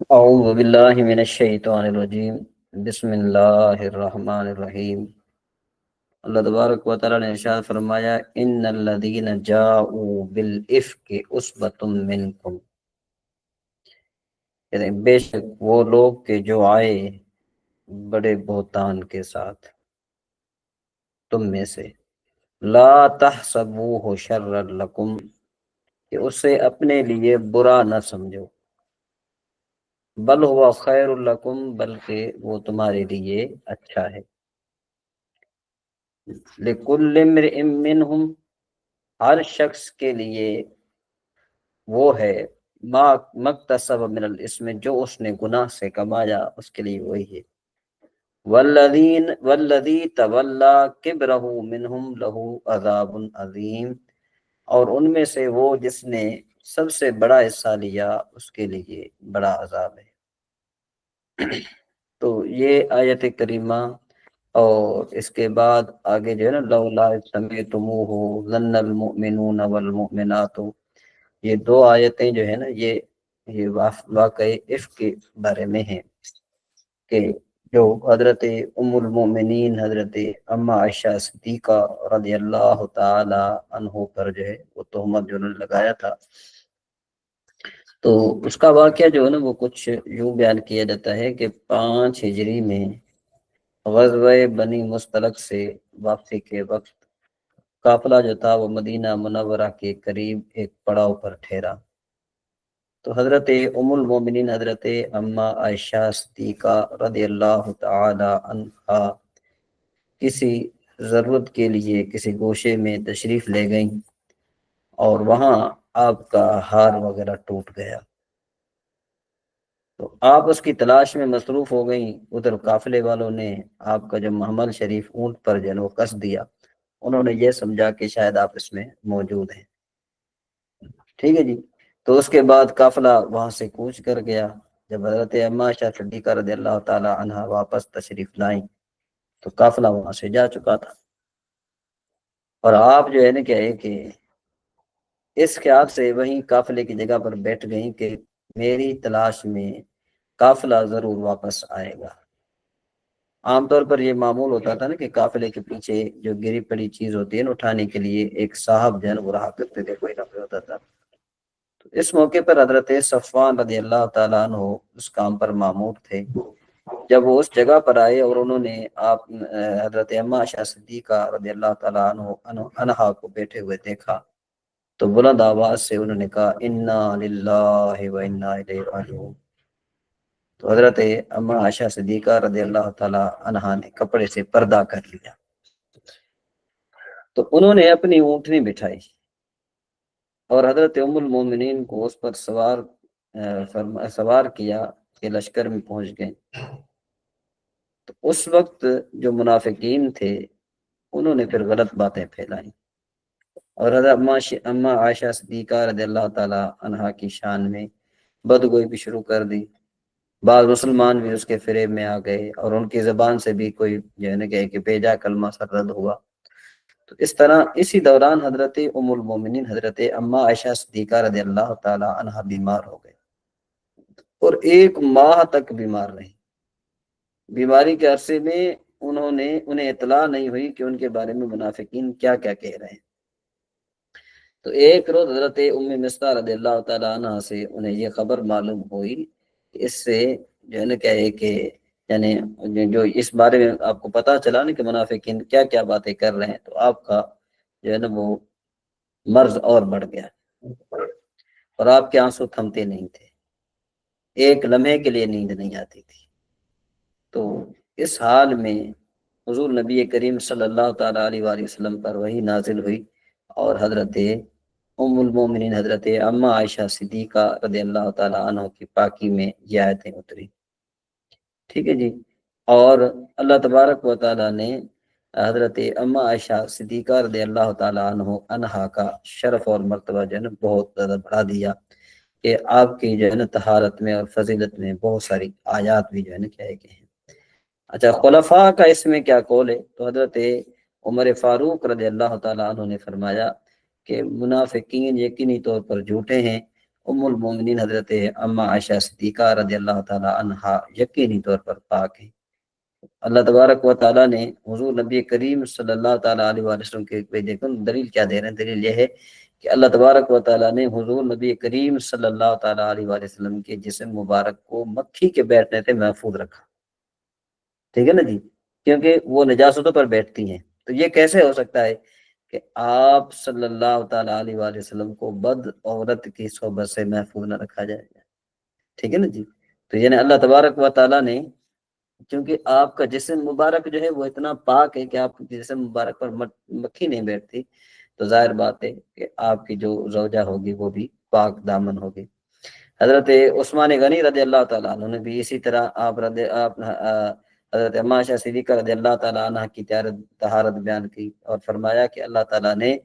اعوذ باللہ من الشیطان الرجیم، بسم اللہ الرحمن الرحیم۔ اللہ تبارک و تعالی نے ارشاد فرمایا، ان الذین جاؤوا بالافک عصبۃ منکم، یعنی بے شک وہ لوگ کہ جو آئے بڑے بہتان کے ساتھ تم میں سے، لا تحسبوہ شرا لکم، کہ اسے اپنے لیے برا نہ سمجھو، بل ہوا خیر لکم، بلکہ وہ تمہارے لیے اچھا ہے، لکل امرئ منہم، ہر شخص کے لیے وہ ہے، ما مکتسب من الاسم، جو اس نے گناہ سے کمایا اس کے لیے وہی ہے، والذی تولی کبرہ منہم لہ عذاب عظیم، اور ان میں سے وہ جس نے سب سے بڑا حصہ لیا اس کے لیے بڑا عذاب ہے۔ تو یہ آیت کریمہ، اور اس کے بعد آگے جو ہے نا، لولا اذ سمعتموہ ظن المؤمنون والمؤمنات، یہ دو آیتیں جو ہے نا، یہ واقع عفق کے بارے میں ہیں، کہ جو حضرت ام المؤمنین حضرت اما عائشہ صدیقہ رضی اللہ تعالی عنہ پر جو ہے وہ تہمت جو انہوں نے لگایا تھا، تو اس کا واقعہ جو ہے نا وہ کچھ یوں بیان کیا جاتا ہے کہ 5 ہجری میں غزوہ بنی مستلق سے واپسی کے وقت قافلہ جو تھا وہ مدینہ منورہ کے قریب ایک پڑاؤ پر ٹھہرا، تو حضرت ام المومنین حضرت اما عائشہ صدیقہ رضی اللہ تعالی عنہا کسی ضرورت کے لیے کسی گوشے میں تشریف لے گئیں، اور وہاں آپ کا ہار وغیرہ ٹوٹ گیا، تو آپ اس کی تلاش میں مصروف ہو گئیں۔ ادھر قافلے والوں نے آپ کا جو محمل شریف اونٹ پر جو ہے وہ کس دیا، انہوں نے یہ سمجھا کہ شاید آپ اس میں موجود ہیں، ٹھیک ہے جی۔ تو اس کے بعد قافلہ وہاں سے کوچ کر گیا۔ جب حضرت اما عائشہ صدیقہ رضی اللہ تعالی عنہا واپس تشریف لائیں تو قافلہ وہاں سے جا چکا تھا، اور آپ جو ہے نا کیا ہے کہ اس خیال سے وہیں قافلے کی جگہ پر بیٹھ گئیں کہ میری تلاش میں قافلہ ضرور واپس آئے گا۔ عام طور پر یہ معمول ہوتا تھا نا کہ قافلے کے پیچھے جو گری پڑی چیز ہوتی ہے نا اٹھانے کے لیے ایک صاحب جو ہے نا وہ رہا کرتے تھے، کوئی نہ کوئی ہوتا تھا۔ تو اس موقع پر حضرت صفوان رضی اللہ تعالیٰ عنہ اس کام پر مامور تھے۔ جب وہ اس جگہ پر آئے اور انہوں نے آپ حضرت اما عائشہ صدیقہ رضی اللہ تعالیٰ عنہا کو بیٹھے ہوئے دیکھا تو بلند آواز سے انہوں نے کہا، انا للہ و انا الیہ راجعون۔ تو حضرت اما عائشہ صدیقہ رضی اللہ تعالی عنہا نے کپڑے سے پردہ کر لیا، تو انہوں نے اپنی اونٹنی بٹھائی اور حضرت ام المومنین کو اس پر سوار کیا کہ لشکر میں پہنچ گئے۔ تو اس وقت جو منافقین تھے انہوں نے پھر غلط باتیں پھیلائیں، اور حضرت اما عائشہ صدیقہ رضی اللہ تعالی عنہا کی شان میں بدگوئی بھی شروع کر دی۔ بعض مسلمان بھی اس کے فریب میں آ گئے اور ان کی زبان سے بھی کوئی جو ہے نا کہ بیجا کلمہ سرد ہوا۔ تو اس طرح اسی دوران حضرت ام المومنین حضرت اما عائشہ صدیقہ رضی اللہ تعالی عنہا بیمار ہو گئے، اور 1 ماہ تک بیمار رہی۔ بیماری کے عرصے میں انہیں اطلاع نہیں ہوئی کہ ان کے بارے میں منافقین کیا کیا کہہ رہے ہیں۔ تو ایک روز حضرت ام مصطح رضی اللہ تعالیٰ عنہ سے انہیں یہ خبر معلوم ہوئی کہ اس سے جو ہے نا کیا ہے کہ یعنی جو اس بارے میں آپ کو پتہ چلا نا کہ منافقین کیا کیا باتیں کر رہے ہیں، تو آپ کا جو ہے نا وہ مرض اور بڑھ گیا، اور آپ کے آنسو تھمتے نہیں تھے، ایک لمحے کے لیے نیند نہیں آتی تھی۔ تو اس حال میں حضور نبی کریم صلی اللہ تعالیٰ علیہ وآلہ وسلم پر وحی نازل ہوئی، اور حضرت ام المومنین حضرت اما عائشہ صدیقہ رضی اللہ تعالیٰ عنہ کی پاکی میں یہ آیتیں اتری، ٹھیک ہے جی۔ اور اللہ تبارک و تعالیٰ نے حضرت اما عائشہ صدیقہ رضی اللہ تعالیٰ عنہا کا شرف اور مرتبہ جو ہے نا بہت زیادہ بڑھا دیا، کہ آپ کی جو ہے نا طہارت میں اور فضیلت میں بہت ساری آیات بھی جو ہے نا کیا ہے کہ ہیں۔ اچھا، خلفاء کا اس میں کیا قول ہے؟ تو حضرت عمر فاروق رضی اللہ تعالیٰ عنہ نے فرمایا کہ منافقین یقینی طور پر جھوٹے ہیں، ام المومنین حضرت اما عائشہ صدیقہ رضی اللہ تعالی عنہا یقینی طور پر پاک ہیں۔ اللہ تبارک و تعالیٰ نے حضور نبی کریم صلی اللہ تعالیٰ علیہ وسلم کے دیکھو دلیل کیا دے رہے ہیں، دلیل یہ ہے کہ اللہ تبارک و تعالیٰ نے حضور نبی کریم صلی اللہ تعالیٰ علیہ وسلم کے جسم مبارک کو مکھی کے بیٹھنے سے محفوظ رکھا، ٹھیک ہے نا جی، کیونکہ وہ نجاستوں پر بیٹھتی ہیں۔ تو یہ کیسے ہو سکتا ہے کہ آپ صلی اللہ تعالیٰ علیہ وسلم کو بد عورت کی صحبت سے محفوظ نہ رکھا جائے گا، ٹھیک ہے نا جی۔ تو یعنی اللہ تبارک و تعالیٰ نے، کیونکہ آپ کا جسم مبارک جو ہے وہ اتنا پاک ہے کہ آپ کے جسم مبارک پر مکھی نہیں بیٹھتی، تو ظاہر بات ہے کہ آپ کی جو زوجہ ہوگی وہ بھی پاک دامن ہوگی۔ حضرت عثمان غنی رضی اللہ تعالیٰ عنہ نے بھی اسی طرح حضرت اما عائشہ صدیقہ رضی اللہ تعالیٰ عنہ کی طہارت بیان کی اور فرمایا کہ اللہ تعالیٰ نے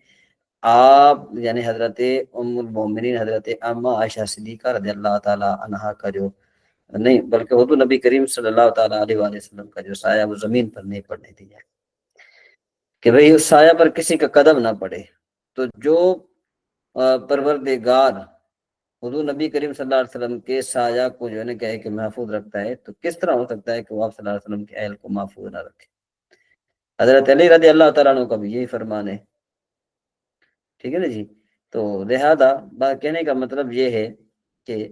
آپ یعنی حضرت ام المومنین حضرت اما عائشہ صدیقہ رضی اللہ تعالیٰ عنہ کا جو نہیں بلکہ حضور نبی کریم صلی اللہ تعالیٰ علیہ وسلم کا جو سایہ وہ زمین پر نہیں پڑنے دیا کہ بھئی اس سایہ پر کسی کا قدم نہ پڑے۔ تو جو پروردگار حضور نبی کریم صلی اللہ علیہ وسلم کے سایہ کو جو ہے نا کہ محفوظ رکھتا ہے، تو کس طرح ہو سکتا ہے کہ وہ آپ صلی اللہ علیہ وسلم کے اہل کو محفوظ نہ رکھے؟ حضرت علی رضی اللہ تعالیٰ عنہ کا بھی یہی فرمان ہے، ٹھیک ہے نا جی۔ تو لہذا بات کہنے کا مطلب یہ ہے کہ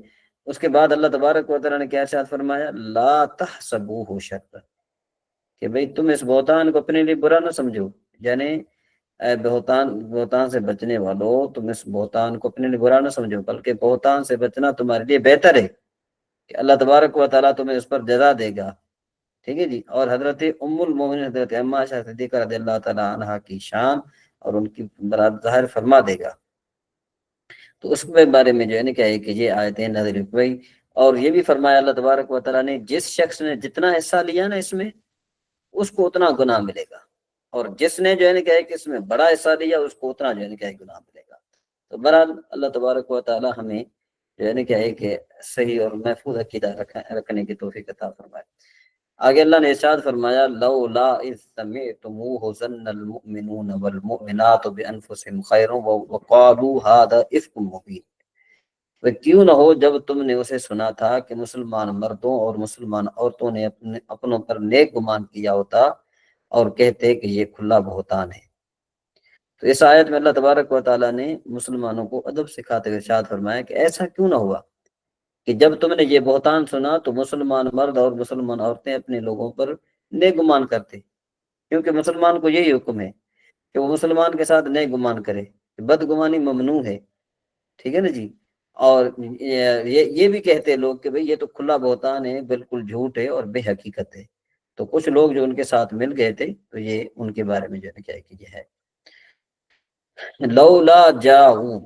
اس کے بعد اللہ تبارک و تعالیٰ نے کیا ارشاد فرمایا، لا تحسبوہ شرا، کہ بھئی تم اس بہتان کو اپنے لیے برا نہ سمجھو، یعنی اے بہتان سے بچنے والو، تم اس بہتان کو اپنے لیے برا نہ سمجھو، بلکہ بہتان سے بچنا تمہارے لیے بہتر ہے کہ اللہ تبارک و تعالیٰ تمہیں اس پر جزا دے گا، ٹھیک ہے جی۔ اور حضرت ام المومنین حضرت اما عائشہ صدیقہ رضی اللہ تعالیٰ عنہ کی شان اور ان کی برات ظاہر فرما دے گا۔ تو اس کے بارے میں جو ہے نا کیا ہے کہ یہ آیتیں نازل ہوئی، اور یہ بھی فرمایا اللہ تبارک و تعالیٰ نے جس شخص نے جتنا حصہ لیا نا اس میں اس کو اتنا گناہ ملے گا، اور جس نے جو ہے نا کیا ہے کہ اس میں بڑا حصہ لیا اس کو اتنا جو ہے نا کیا ہے گناہ ملے گا۔ تو بہرحال اللہ تبارک و تعالیٰ ہمیں جو ہے نا کیا ہے کہ صحیح اور محفوظ عقیدہ رکھنے کی توفیق عطا فرمائے۔ آگے اللہ نے ارشاد فرمایا، لولا اذ سمعتموہ ظن المؤمنون والمؤمنات بانفسهم خیرا وقالوا هذا افک مبین، وہ کیوں نہ ہو جب تم نے اسے سنا تھا کہ مسلمان مردوں اور مسلمان عورتوں نے اپنوں پر نیک گمان کیا ہوتا اور کہتے کہ یہ کھلا بہتان ہے۔ تو اس آیت میں اللہ تبارک و تعالیٰ نے مسلمانوں کو ادب سکھاتے ہوئے ارشاد فرمایا کہ ایسا کیوں نہ ہوا کہ جب تم نے یہ بہتان سنا تو مسلمان مرد اور مسلمان عورتیں اپنے لوگوں پر نیک گمان کرتے، کیونکہ مسلمان کو یہی حکم ہے کہ وہ مسلمان کے ساتھ نیک گمان کرے، بدگمانی ممنوع ہے، ٹھیک ہے نا جی۔ اور یہ بھی کہتے لوگ کہ بھئی یہ تو کھلا بہتان ہے، بالکل جھوٹ ہے اور بے حقیقت ہے۔ تو کچھ لوگ جو ان کے ساتھ مل گئے تھے تو یہ ان کے بارے میں جو ہے کیا کہ یہ ہے لولا جاؤ،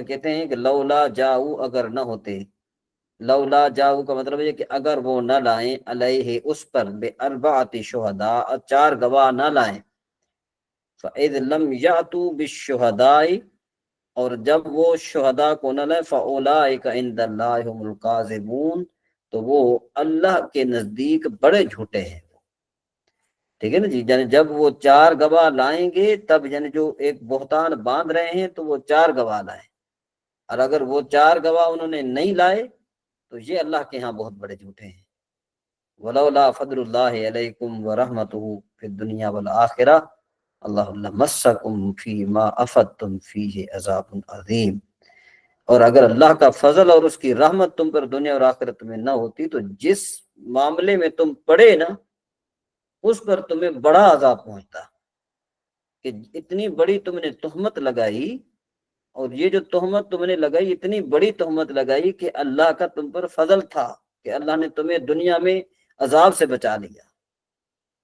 کہتے ہیں کہ لولا جاؤ اگر نہ ہوتے، لولا جاؤ کا مطلب یہ کہ اگر وہ نہ لائیں علیہ اس پر بے اربعۃ شہداء 4 گواہ نہ لائیں، فَإِذْ لَمْ يَأْتُوا بِالشُّهَدَاءِ اور جب وہ شہداء کو نہ لائیں فَأُولَٰئِكَ عِندَ اللَّهِ هُمُ الْكَاذِبُونَ تو وہ اللہ کے نزدیک بڑے جھوٹے ہیں، ٹھیک ہے نا جی۔ یعنی جب وہ 4 گواہ لائیں گے تب یعنی جو ایک بہتان باندھ رہے ہیں تو وہ 4 گواہ لائیں، اور اگر وہ 4 گواہ انہوں نے نہیں لائے تو یہ اللہ کے ہاں بہت بڑے جھوٹے ہیں۔ وَلَوْلَا فَضْلُ اللَّهِ عَلَيْكُمْ وَرَحْمَتُهُ فِي الدُّنْيَا وَالْآخِرَةِ اللہ لَمَسَّكُمْ فِيمَا أَفَضْتُمْ فِيهِ عَذَابٌ عَظِيمٌ، اور اگر اللہ کا فضل اور اس کی رحمت تم پر دنیا اور آخرت میں نہ ہوتی تو جس معاملے میں تم پڑے نا اس پر تمہیں بڑا عذاب پہنچتا، کہ اتنی بڑی تم نے تہمت لگائی، اور یہ جو تہمت تم نے لگائی اتنی بڑی تہمت لگائی کہ اللہ کا تم پر فضل تھا کہ اللہ نے تمہیں دنیا میں عذاب سے بچا لیا،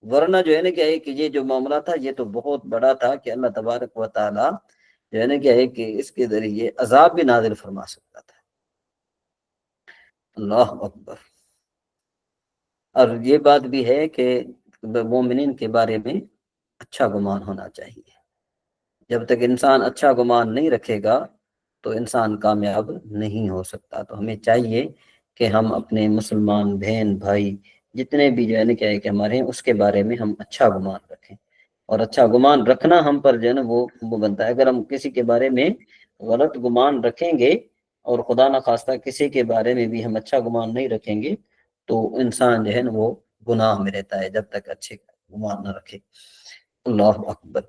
ورنہ جو ہے نا کیا ہے کہ یہ جو معاملہ تھا یہ تو بہت بڑا تھا کہ اللہ تبارک و تعالی جو ہے نا کیا ہے کہ اس کے ذریعے عذاب بھی نازل فرما سکتا تھا۔ اللہ اکبر۔ اور یہ بات بھی ہے کہ مومنین کے بارے میں اچھا گمان ہونا چاہیے، جب تک انسان اچھا گمان نہیں رکھے گا تو انسان کامیاب نہیں ہو سکتا۔ تو ہمیں چاہیے کہ ہم اپنے مسلمان بہن بھائی جتنے بھی جو ہے نا کیا ہے کہ ہمارے ہیں اس کے بارے میں ہم اچھا گمان رکھیں، اور اچھا گمان رکھنا ہم پر جو ہے نا وہ بنتا ہے۔ اگر ہم کسی کے بارے میں غلط گمان رکھیں گے اور خدا نہ خواستہ کسی کے بارے میں بھی ہم اچھا گمان نہیں رکھیں گے تو انسان جو ہے نا وہ گناہ میں رہتا ہے جب تک اچھے گمان نہ رکھے. اللہ اکبر.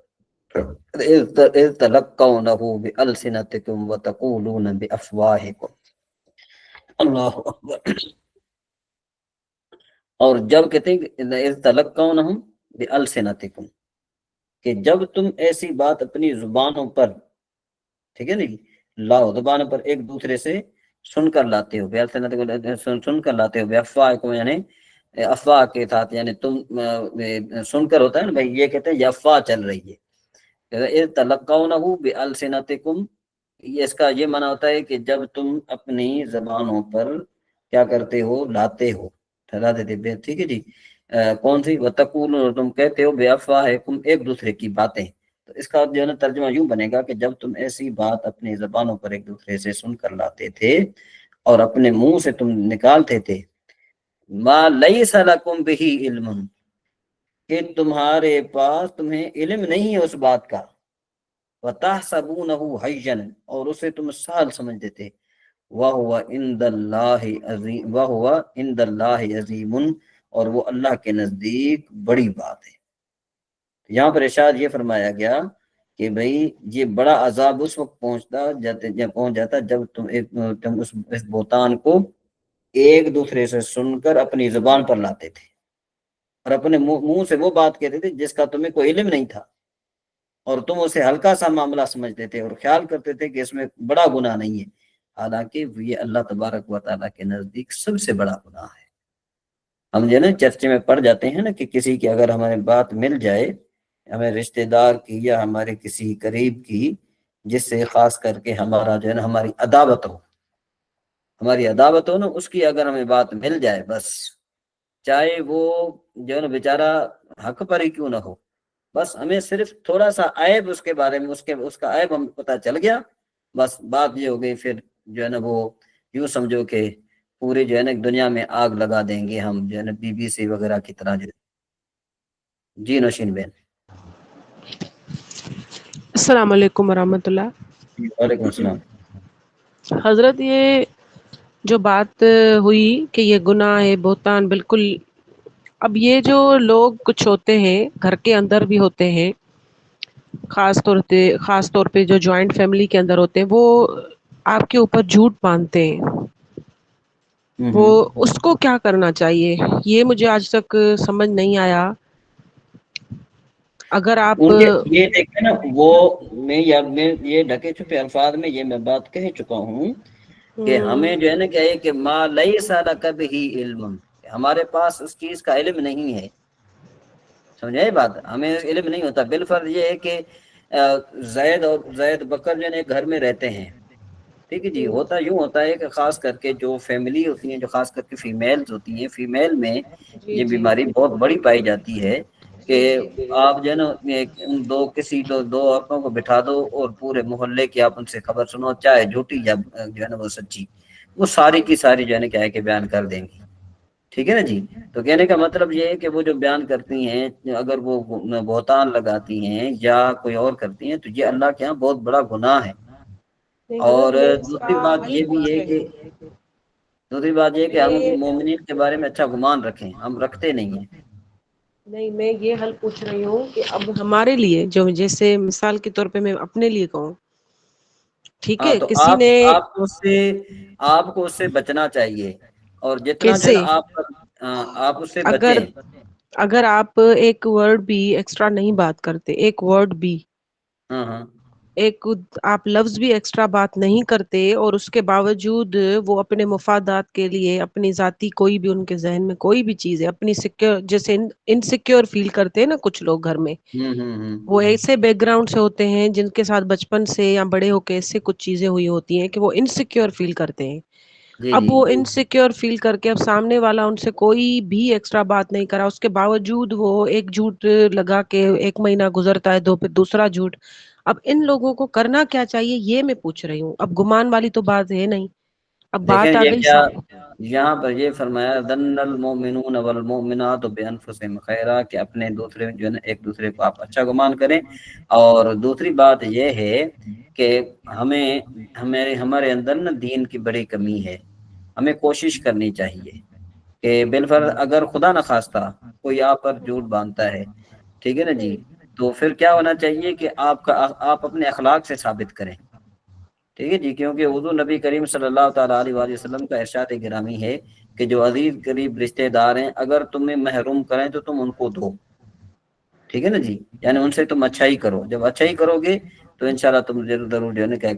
اذ تلقونه بألسنتكم وتقولون بأفواهكم. اللہ اکبر. اور جب کہتے ہیں اذ تلقونه بألسنتكم کہ جب تم ایسی بات اپنی زبانوں پر، ٹھیک ہے نہیں، لاؤ زبانوں پر ایک دوسرے سے سن کر لاتے ہو، سن کر لاتے ہو، افواہ کو یعنی افواہ کے ساتھ، یعنی تم سن کر ہوتا ہے نا بھائی، یہ کہتے ہیں یہ افواہ چل رہی ہے. تلقونہ بألسنتکم، یہ اس کا یہ معنی ہوتا ہے کہ جب تم اپنی زبانوں پر کیا کرتے ہو، لاتے ہو، ٹھہرا دیتے، ٹھیک ہے جی. کون سی؟ وتقولون، تم کہتے ہو، بأفواہکم، ایک دوسرے کی باتیں. تو اس کا جو ہے نا ترجمہ یوں بنے گا کہ جب تم ایسی بات اپنی زبانوں پر ایک دوسرے سے سن کر لاتے تھے اور اپنے منہ سے تم نکالتے تھے، ما لیس لکم بہ علم، کہ تمہارے پاس تمہیں علم نہیں ہے اس بات کا، وتحسبونہ حینا، اور اسے تم سہل سمجھتے تھے، وہو عند اللہ عظیم، وہو عند اللہ عظیم، اور وہ اللہ کے نزدیک بڑی بات ہے. یہاں پر ارشاد یہ فرمایا گیا کہ بھئی یہ بڑا عذاب اس وقت پہنچ جاتا جب تم اس بہتان کو ایک دوسرے سے سن کر اپنی زبان پر لاتے تھے اور اپنے منہ سے وہ بات کہتے تھے جس کا تمہیں کوئی علم نہیں تھا، اور تم اسے ہلکا سا معاملہ سمجھتے تھے اور خیال کرتے تھے کہ اس میں بڑا گناہ نہیں ہے، حالانکہ یہ اللہ تبارک و تعالیٰ کے نزدیک سب سے بڑا گناہ ہے. ہم جو ہے نا چرچے میں پڑھ جاتے ہیں نا کہ کسی کی اگر ہمیں بات مل جائے، ہمیں رشتہ دار کی یا ہمارے کسی قریب کی، جس سے خاص کر کے ہمارا جو ہے نا ہماری عداوت ہو نا، اس کی اگر ہمیں بات مل جائے، بس چاہے وہ جو ہے نا بیچارہ حق پر ہی کیوں نہ ہو، بس ہمیں صرف تھوڑا سا عیب اس کے بارے میں، اس کا عیب ہم پتہ چل گیا، بس بات یہ ہو گئی، پھر جو ہے نا وہ یوں سمجھو کہ پوری جو ہے نا دنیا میں آگ لگا دیں گے ہم، جو ہے نا BBC وغیرہ کی طرح. جی نوشین بہن. السلام علیکم ورحمۃ اللہ. وعلیکم السلام. حضرت یہ جو بات ہوئی کہ یہ گناہ ہے، بہتان، بالکل. اب یہ جو لوگ کچھ ہوتے ہیں گھر کے اندر بھی ہوتے ہیں، خاص طور پہ جو جوائنٹ فیملی کے اندر ہوتے ہیں، وہ آپ کے اوپر جھوٹ باندھتے ہیں، وہ اس کو کیا کرنا چاہیے؟ یہ مجھے آج تک سمجھ نہیں آیا. اگر آپ ان کے یہ دیکھیں نا، وہ میں یہ ڈھکے چھپے الفاظ میں یہ میں بات کہہ چکا ہوں کہ ہمیں جو ہے نا کیا ہے کہ ما لیس لک بہ علم، ہمارے پاس اس چیز کا علم نہیں ہے. سمجھا یہ بات؟ ہمیں علم نہیں ہوتا. بالفرض یہ ہے کہ زید بکر جو ہے گھر میں رہتے ہیں، ٹھیک ہے جی. ہوتا یوں ہوتا ہے کہ خاص کر کے جو فیملی ہوتی ہیں، جو خاص کر کے فیمیلز ہوتی ہیں، فیمیل میں جی یہ جی بیماری بہت بڑی پائی جاتی ہے کہ جی جی آپ جو ہے نا دو عورتوں کو بٹھا دو اور پورے محلے کی آپ ان سے خبر سنو، چاہے جھوٹی یا جو ہے نا وہ سچی، وہ ساری کی ساری جو ہے نا کیا ہے کہ بیان کر دیں گی. ٹھیک ہے نا جی. تو کہنے کا مطلب یہ ہے کہ وہ جو بیان کرتی ہیں، اگر وہ بہتان لگاتی ہیں یا کوئی اور کرتی ہیں، تو یہ اللہ کے ہاں بہت بڑا گناہ ہے. نہیں اور حضرت میں اس کا دوسری بات حل یہ بھی پوچھ ہے رہی کہ ہوں. ہم میں مومنین کے بارے میں اچھا گمان رکھیں، ہم رکھتے نہیں ہیں. نہیں، میں یہ حل پوچھ رہی ہوں کہ اب ہمارے لیے، جو جیسے مثال کے طور پہ میں اپنے لیے کہوں، ٹھیک ہاں ہے، تو کسی آپ نے آپ کو اس سے بچنا چاہیے، اور جتنا جو ہے کیسے، نا آپ اس سے اگر بچیں. اگر آپ ایک ورڈ بھی ایکسٹرا نہیں بات کرتے، ایک ورڈ بھی، ہاں ہاں ایک آپ لفظ بھی ایکسٹرا بات نہیں کرتے، اور اس کے باوجود وہ اپنے مفادات کے لیے، اپنی ذاتی کوئی بھی ان کے ذہن میں کوئی بھی چیز ہے، اپنی سیکیور، جیسے انسیکیور فیل کرتے ہیں نا کچھ لوگ گھر میں، وہ ایسے بیک گراؤنڈ سے ہوتے ہیں جن کے ساتھ بچپن سے یا بڑے ہو کے ایسے کچھ چیزیں ہوئی ہوتی ہیں کہ وہ انسیکیور فیل کرتے ہیں. جی اب جی وہ انسیکیور فیل کر کے اب سامنے والا ان سے کوئی بھی ایکسٹرا بات نہیں کرا، اس کے باوجود وہ ایک جھوٹ لگا کے 1 مہینہ گزرتا ہے، پھر دوسرا جھوٹ. اب ان لوگوں کو کرنا کیا چاہیے، یہ میں پوچھ رہی ہوں. اب گمان والی تو بات ہے نہیں. اب بات دیکھیں آ یہ گئی کیا یہاں پر یہ فرمایا ظن المؤمنون والمؤمنات بانفسہم خیرا، کہ اپنے دوسرے جو ہے نا ایک دوسرے کو آپ اچھا گمان کریں. اور دوسری بات یہ ہے کہ ہمارے اندر نا دین کی بڑی کمی ہے. ہمیں کوشش کرنی چاہیے کہ بالفرض اگر خدا نہ خواستہ کوئی آپ پر جھوٹ باندھتا ہے، ٹھیک ہے نا جی، تو پھر کیا ہونا چاہیے کہ آپ اپنے اخلاق سے ثابت کریں. ٹھیک ہے جی، کیونکہ حضور نبی کریم صلی اللہ تعالیٰ علیہ وآلہ وسلم کا ارشاد گرامی ہے کہ جو عزیز قریب رشتہ دار ہیں اگر تمہیں محروم کریں تو تم ان کو دو. ٹھیک ہے نا جی، یعنی ان سے تم اچھا ہی کرو. جب اچھا ہی کرو گے تو انشاءاللہ تم ضرور جو ہے نا کہ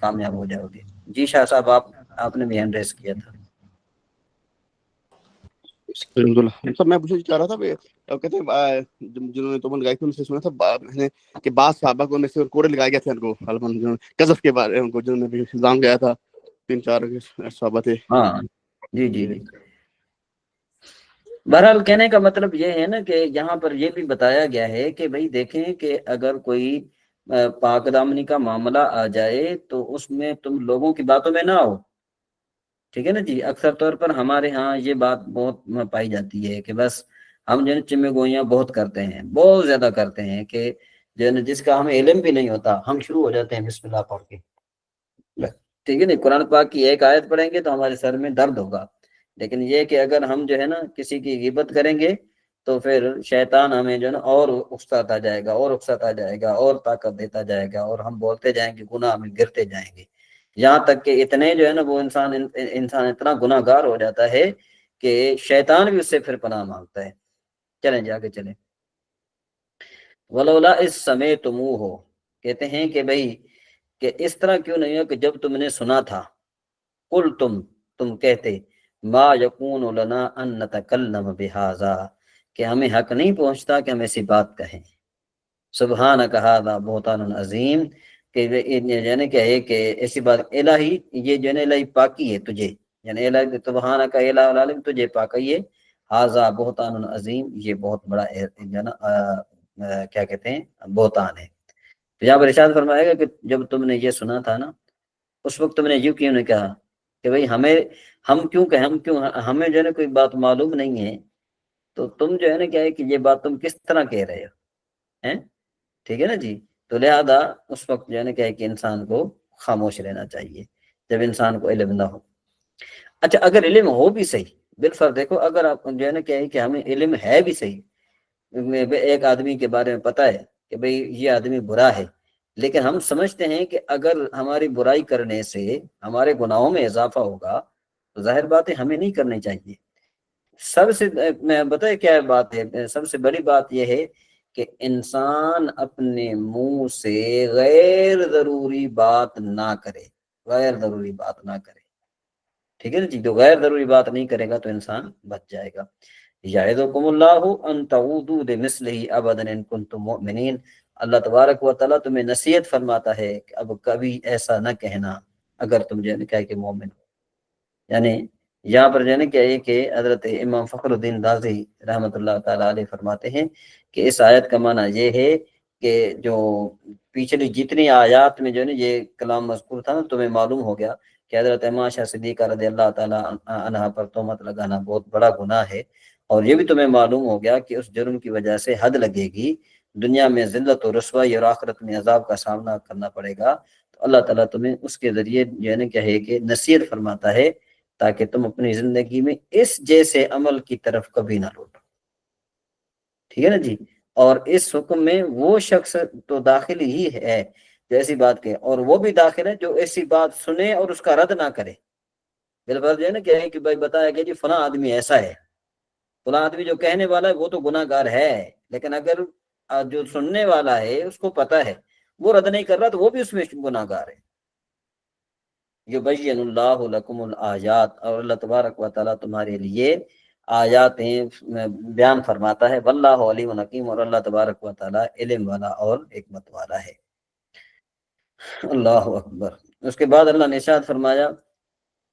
کامیاب ہو جاؤ گے. جی شاہ صاحب، آپ نے بھی ہینڈ ریس کیا تھا. سر میں پوچھنا چاہ رہا تھا کہتے ہیں جنہوں نے تومن گائی تھی ان سے سنا تھا میں نے کہ بعض صحابہ کو میں سے کوڑے لگائے گئے تھے ان کو قذف کے بارے ان کو جنہوں نے بھی الزام گیا تھا 3-4 صحابہ تھے. ہاں جی جی جی. بہرحال کہنے کا مطلب یہ ہے نا کہ یہاں پر یہ بھی بتایا گیا ہے کہ بھئی دیکھیں کہ اگر کوئی پاک دامنی کا معاملہ آ جائے تو اس میں تم لوگوں کی باتوں میں نہ آؤ. ٹھیک ہے نا جی. اکثر طور پر ہمارے ہاں یہ بات بہت پائی جاتی ہے کہ بس ہم جو ہے چمے گوئیاں بہت کرتے ہیں، بہت زیادہ کرتے ہیں، کہ جو ہے جس کا ہمیں علم بھی نہیں ہوتا ہم شروع ہو جاتے ہیں بسم اللہ پڑھ کے. ٹھیک ہے نا، قرآن پاک کی ایک آیت پڑھیں گے تو ہمارے سر میں درد ہوگا. لیکن یہ کہ اگر ہم جو ہے نا کسی کی غیبت کریں گے تو پھر شیطان ہمیں جو ہے نا اور اکساتا جائے گا اور اکساتا جائے گا اور طاقت دیتا جائے گا اور ہم بولتے جائیں گے، گناہ میں گرتے جائیں گے، یہاں تک کہ اتنے جو ہے نا وہ انسان اتنا گناہ گار ہو جاتا ہے کہ شیطان بھی اس سے پھر پناہ مانگتا ہے. چلیں جا کے چلیں. ولولا اس سمے تمو ہو، کہتے ہیں کہ بھئی کہ اس طرح کیوں نہیں ہو کہ جب تم نے سنا تھا، قل تم کہتے ما یکون لنا ان نتکلم بہذا، کہ ہمیں حق نہیں پہنچتا کہ ہم ایسی بات کہیں. سبحانک ھذا بہتان عظیم، کہ یعنی کیا ہے کہ ایسی بات الہی، یہ جو ہے الہی پاکی ہے تجھے، یعنی الہی سبحانک الہ العالم، تجھے پاکی ہے. ھذا بہتان عظیم، یہ بہت بڑا جو ہے نا کیا کہتے ہیں بہتان ہے. تو یہاں پر ارشاد فرمائے گا کہ جب تم نے یہ سنا تھا نا اس وقت تم نے یوں کیوں نہیں کہا کہ بھئی ہم کیوں ہمیں جو ہے نا کوئی بات معلوم نہیں ہے، تو تم جو ہے نا کیا ہے کہ یہ بات تم کس طرح کہہ رہے ہو. ٹھیک ہے نا جی. تو لہذا اس وقت جو ہے نا کیا ہے کہ انسان کو خاموش رہنا چاہیے جب انسان کو علم نہ ہو. اچھا اگر علم ہو بھی صحیح، بالفرض دیکھو اگر آپ جو ہے نا کیا ہے کہ ہمیں علم ہے بھی صحیح، ایک آدمی کے بارے میں پتہ ہے کہ بھئی یہ آدمی برا ہے، لیکن ہم سمجھتے ہیں کہ اگر ہماری برائی کرنے سے ہمارے گناہوں میں اضافہ ہوگا تو ظاہر بات ہے ہمیں نہیں کرنی چاہیے. سب سے میں بتائیں کیا بات ہے، سب سے بڑی بات یہ ہے کہ انسان اپنے منہ سے غیر ضروری بات نہ کرے، غیر ضروری بات نہ کرے. ٹھیک ہے نا جی. جو غیر ضروری بات نہیں کرے گا تو انسان بچ جائے گا. یعظکم اللہ ان تعودوا لمثلہ ابدا ان کنتم مؤمنین، اللہ تبارک و تعالیٰ تمہیں نصیحت فرماتا ہے کہ اب کبھی ایسا نہ کہنا اگر تم جو ہے نا کیا کہ مومن ہو. یعنی یہاں پر جو ہے نا کیا ہے کہ حضرت امام فخر الدین رازی رحمۃ اللہ تعالیٰ علیہ فرماتے ہیں کہ اس آیت کا معنی یہ ہے کہ جو پچھلی جتنی آیات میں جو ہے نا یہ کلام مذکور تھا نا تمہیں معلوم ہو گیا کہ حضرت عائشہ صدیقہ رضی اللہ تعالیٰ عنہا پر تہمت لگانا بہت بڑا گناہ ہے، اور یہ بھی تمہیں معلوم ہو گیا کہ اس جرم کی وجہ سے حد لگے گی، دنیا میں ذلت و رسوائی اور آخرت میں عذاب کا سامنا کرنا پڑے گا. تو اللہ تعالیٰ تمہیں اس کے ذریعے جو ہے نا کیا ہے کہ نصیحت فرماتا ہے تاکہ تم اپنی زندگی میں اس جیسے عمل کی طرف کبھی نہ لوٹو. ٹھیک ہے نا جی. اور اس حکم میں وہ شخص تو داخل ہی ہے جو ایسی بات کہے، اور وہ بھی داخل ہے جو ایسی بات سنے اور اس کا رد نہ کرے. بالفرض جو ہے نا کیا ہے کہ بھائی بتایا کہ جی فلاں آدمی ایسا ہے، فلاں آدمی جو کہنے والا ہے وہ تو گناہ گار ہے، لیکن اگر جو سننے والا ہے اس کو پتا ہے وہ رد نہیں کر رہا تو وہ بھی اس میں گناہ گار ہے. یبین اللہ لکم الآیات، اور اللہ تبارک و تعالیٰ تمہارے لیے آیات بیان فرماتا ہے. واللہ علیم حکیم، اور اللہ تبارک و تعالیٰ علم والا اور حکمت والا ہے. اللہ اکبر. اس کے بعد اللہ نے ارشاد فرمایا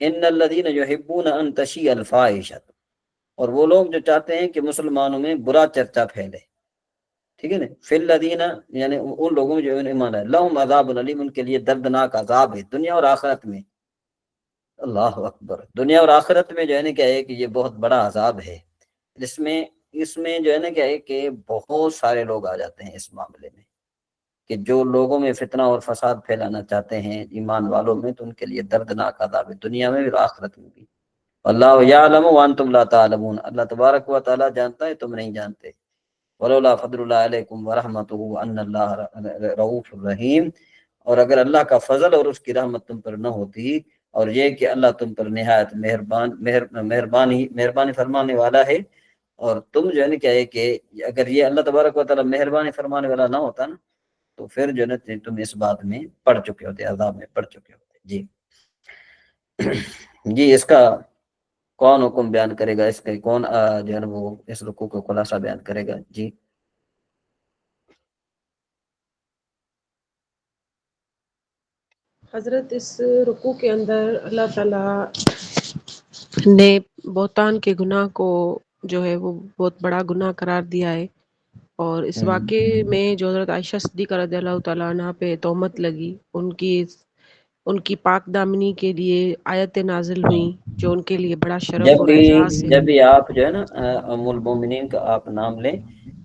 ان الذین یحبون ان تشیع الفاحشۃ، اور وہ لوگ جو چاہتے ہیں کہ مسلمانوں میں برا چرچا پھیلے. ٹھیک ہے نا. فی الذین، یعنی ان لوگوں میں جو ایمان ہے، لہم عذاب علیم، ان کے لیے دردناک عذاب ہے دنیا اور آخرت میں. اللہ اکبر. دنیا اور آخرت میں جو ہے نا کیا ہے کہ یہ بہت بڑا عذاب ہے. اس میں جو ہے نا کیا ہے کہ بہت سارے لوگ آ جاتے ہیں اس معاملے میں، کہ جو لوگوں میں فتنہ اور فساد پھیلانا چاہتے ہیں ایمان والوں میں، تو ان کے لیے دردناک عذاب ہے دنیا میں بھی اور آخرت میں بھی. اللہ یعلم وانتم لا تعلمون، اللہ تبارک و تعالیٰ جانتا ہے تم نہیں جانتے. ولولا فضل اللہ علیکم ورحمتہ ان اللہ رؤوف الرحیم، اور اگر اللہ کا فضل اور اس کی رحمت تم پر نہ ہوتی، اور یہ کہ اللہ تم پر نہایت مہربانی فرمانے والا ہے، اور تم جو ہے نا کیا ہے کہ اگر یہ اللہ تبارک و تعالیٰ مہربانی فرمانے والا نہ ہوتا نا، تو پھر جو ہے تم اس بات میں پڑ چکے ہوتے، عذاب میں پڑ چکے ہوتے. جی جی اس کا کون حکم بیان کرے گا، اس کا کون جو ہے نا وہ اس رکوع کو خلاصہ بیان کرے گا؟ جی حضرت اس رکوع کے اندر اللہ تعالیٰ نے بہتان کے گناہ کو جو ہے وہ بہت بڑا گناہ قرار دیا ہے، اور اس واقعے میں جو حضرت عائشہ صدیقہ رضی اللہ تعالیٰ عنہ پہ تہمت لگی، ان کی پاک دامنی کے لیے آیتیں نازل ہوئیں جو ان کے لیے بڑا شرف اور اعزاز ہے. جب بھی آپ جو ہے نا ام المومنین کا آپ نام لیں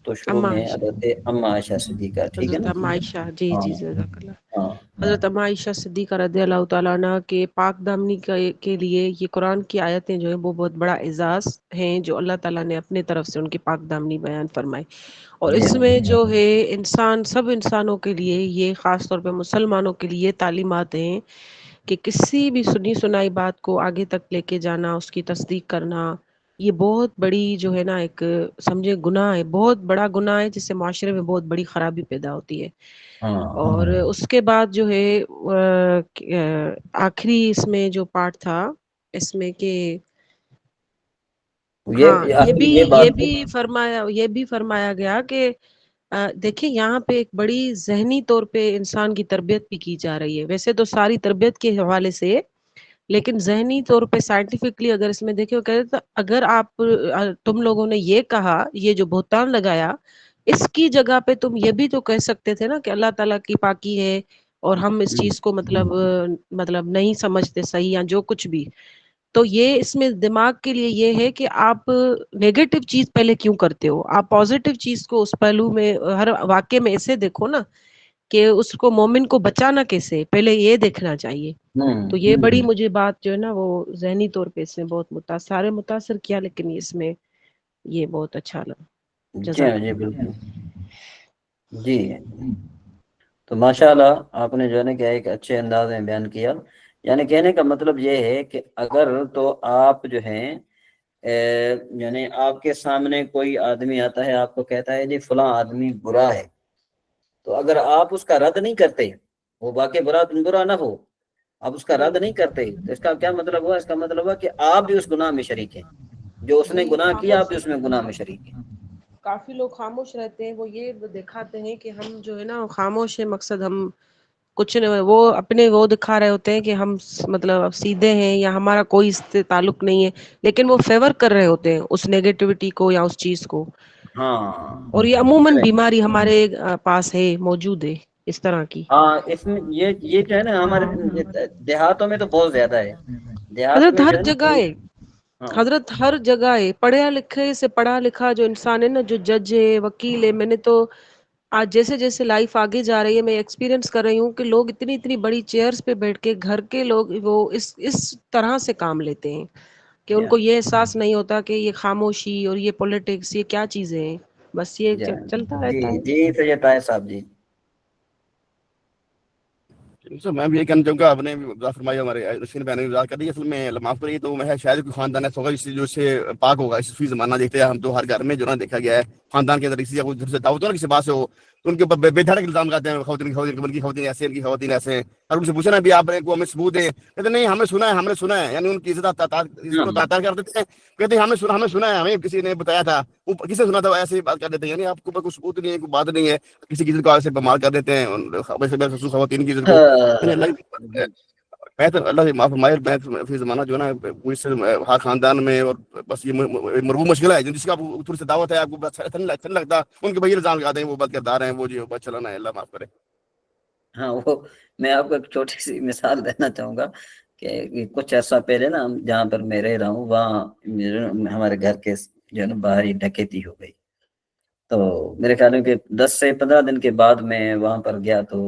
تو شروع اما میں عائشہ، حضرت اما عائشہ صدیقہ، ٹھیک ہے حضرت نا؟ اما عائشہ، جی ہاں جی جزاک اللہ. ہاں حضرت اما عائشہ صدیقہ رضی اللہ تعالیٰ عنہ کے پاک دامنی کے لیے یہ قرآن کی آیتیں جو ہیں وہ بہت بڑا اعزاز ہیں جو اللہ تعالیٰ نے اپنے طرف سے ان کی پاک دامنی بیان فرمائی. اور جی اس ہاں میں جو ہے سب انسانوں کے لیے، یہ خاص طور پہ مسلمانوں کے لیے تعلیمات ہیں کہ کسی بھی سنی سنائی بات کو آگے تک لے کے جانا، اس کی تصدیق کرنا، یہ بہت بڑی جو ہے نا ایک سمجھے گناہ ہے، بہت بڑا گناہ ہے جس سے معاشرے میں بہت بڑی خرابی پیدا ہوتی ہے. ہاں اور اس کے بعد جو ہے آخری اس میں جو پارٹ تھا اس میں کہ ہاں یہ بھی فرمایا گیا کہ دیکھیں یہاں پہ ایک بڑی ذہنی طور پہ انسان کی تربیت بھی کی جا رہی ہے. ویسے تو ساری تربیت کے حوالے سے، لیکن ذہنی طور پہ سائنٹیفکلی اگر اس میں دیکھیں تو اگر تم لوگوں نے یہ کہا، یہ جو بہتان لگایا، اس کی جگہ پہ تم یہ بھی تو کہہ سکتے تھے نا کہ اللہ تعالیٰ کی پاکی ہے اور ہم اس چیز کو مطلب نہیں سمجھتے صحیح یا جو کچھ بھی. تو یہ اس میں دماغ کے لیے یہ ہے کہ آپ نیگیٹو چیز پہلے کیوں کرتے ہو، آپ پازیٹو چیز کو اس پہلو میں ہر واقعے میں ایسے دیکھو نا کہ اس کو مومن کو بچانا کیسے، پہلے یہ دیکھنا چاہیے. تو یہ بڑی مجھے بات جو ہے نا وہ ذہنی طور پہ اس میں بہت سارے متاثر کیا، لیکن اس میں یہ بہت اچھا لگا. جی ہاں جزاک جی اللہ. بالکل. جی تو ماشاء اللہ آپ نے جو ہے نا کہ ایک اچھے انداز میں بیان کیا. یعنی کہنے کا مطلب یہ ہے کہ اگر تو آپ جو ہیں یعنی آپ کے سامنے کوئی آدمی آتا ہے، آپ کو کہتا ہے جی فلاں آدمی برا ہے، تو اگر آپ اس کا رد نہیں کرتے، وہ واقعی برا نہ ہو، آپ اس کا رد نہیں کرتے، تو اس کا کیا مطلب ہوا؟ اس کا مطلب ہوا کہ آپ بھی اس گناہ میں شریک ہیں. جو اس نے جی گناہ کیا، آپ بھی خاموش، اس میں گناہ میں شریک ہیں. کافی لوگ خاموش رہتے ہیں، وہ یہ دکھاتے ہیں کہ ہم جو ہے نا خاموش ہے، مقصد ہم کچھ نہیں، وہ اپنے وہ دکھا رہے ہوتے ہیں کہ ہم مطلب سیدھے ہیں یا ہمارا کوئی اس سے تعلق نہیں ہے، لیکن وہ فیور کر رہے ہوتے ہیں اس نیگیٹیوٹی کو یا اس چیز کو. ہاں اور یہ عموماً بیماری ہمارے پاس ہے، موجود ہے اس طرح کی. ہاں اس میں یہ جو ہے نا ہمارے دیہاتوں میں تو بہت زیادہ ہے. دیہات حضرت میں ہر جو ہے نا جگہ ہے، ہاں حضرت ہر جگہ ہے. پڑھا لکھے سے پڑھا لکھا جو انسان ہے نا، جو جج ہے، وکیل ہے، میں نے تو آج جیسے جیسے لائف آگے جا رہی ہے میں ایکسپیرینس کر رہی ہوں کہ لوگ اتنی بڑی چیئرز پہ بیٹھ کے گھر کے لوگ وہ اس طرح سے کام لیتے ہیں کہ ان جی کو یہ احساس نہیں ہوتا کہ یہ خاموشی اور یہ پولیٹکس یہ کیا چیزیں ہیں، بس یہ چلتا جی رہتا ہے. جی سید طاہر صاحب جی. سر میں بھی یہ کہنا چاہوں گا، آپ نے فرمائی ہمارے رشین بہن نے وضاحت کر دی. اصل میں معاف کریے تو میں شاید کوئی خاندان ایسا ہوگا جو سے پاک ہوگا. اس فی زمانہ دیکھتے ہیں ہم تو ہر گھر میں جو نا دیکھا گیا ہے خاندان کے اندر کسی کو سے دعوت ہو نا کسی بات سے ہو تو ان کے اوپر بے دھڑک الزام لگاتے ہیں، خواتین ایسے، ان کی خواتین ایسے. اور ان سے پوچھنا بھی آپ کو ہمیں ثبوت ہے، کہتے نہیں ہمیں سنا ہے. یعنی ان کی عزت کو تعطیل کر دیتے ہیں، کہتے ہیں ہمیں سنا ہے، ہمیں کسی نے بتایا تھا. کسی نے سنا تھا ایسے ہی بات کر دیتے ہیں. یعنی آپ کے اوپر کوئی ثبوت نہیں ہے، کوئی بات نہیں ہے، کسی کو ایسے بیمار کر دیتے ہیں خواتین کی عزت کو. میں تو اللہ سے معاف فرمائے، میں فی زمانہ جو ہے نا پوری ہر خاندان میں، اور بس یہ مرغوب مشکل ہے جس کا تھوڑی سی دعوت ہے آپ کو اچھا نہیں لگتا، ان کے بھائی الزام لگاتے ہیں وہ بد کردار ہیں، وہ جو بس چلانا ہے. اللہ معاف کرے. ہاں وہ میں آپ کو ایک چھوٹی سی مثال دینا چاہوں گا کہ کچھ عرصہ پہلے نا جہاں پر میں رہ رہا ہوں وہاں ہمارے گھر کے جو ہے نا باہر ہی ڈکیتی ہو گئی. تو میرے خیال میں کہ 10 سے 15 دن کے بعد میں وہاں پر گیا تو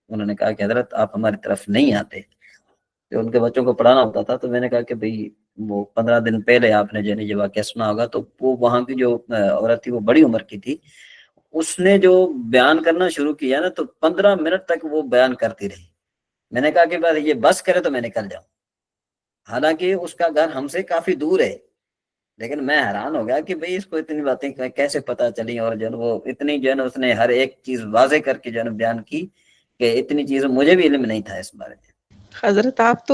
انہوں نے کہا کہ حضرت آپ ہماری طرف نہیں آتے. تو ان کے بچوں کو پڑھانا ہوتا تھا. تو میں نے کہا کہ بھئی وہ 15 دن پہلے آپ نے جو ہے یہ واقعہ سنا ہوگا. تو وہ وہاں کی جو عورت تھی وہ بڑی عمر کی تھی. اس نے جو بیان کرنا شروع کیا نا تو 15 منٹ تک وہ بیان کرتی رہی. میں نے کہا کہ بس یہ بس کرے تو میں نکل جاؤں. حالانکہ اس کا گھر ہم سے کافی دور ہے. لیکن میں حیران ہو گیا کہ بھئی اس کو اتنی باتیں کیسے پتہ چلی. اور جو ہے وہ اتنی جو ہے نا اس نے ہر ایک چیز واضح کر کے جو ہے نا بیان کی کہ اتنی چیزیں مجھے بھی علم نہیں تھا اس بارے میں. حضرت آپ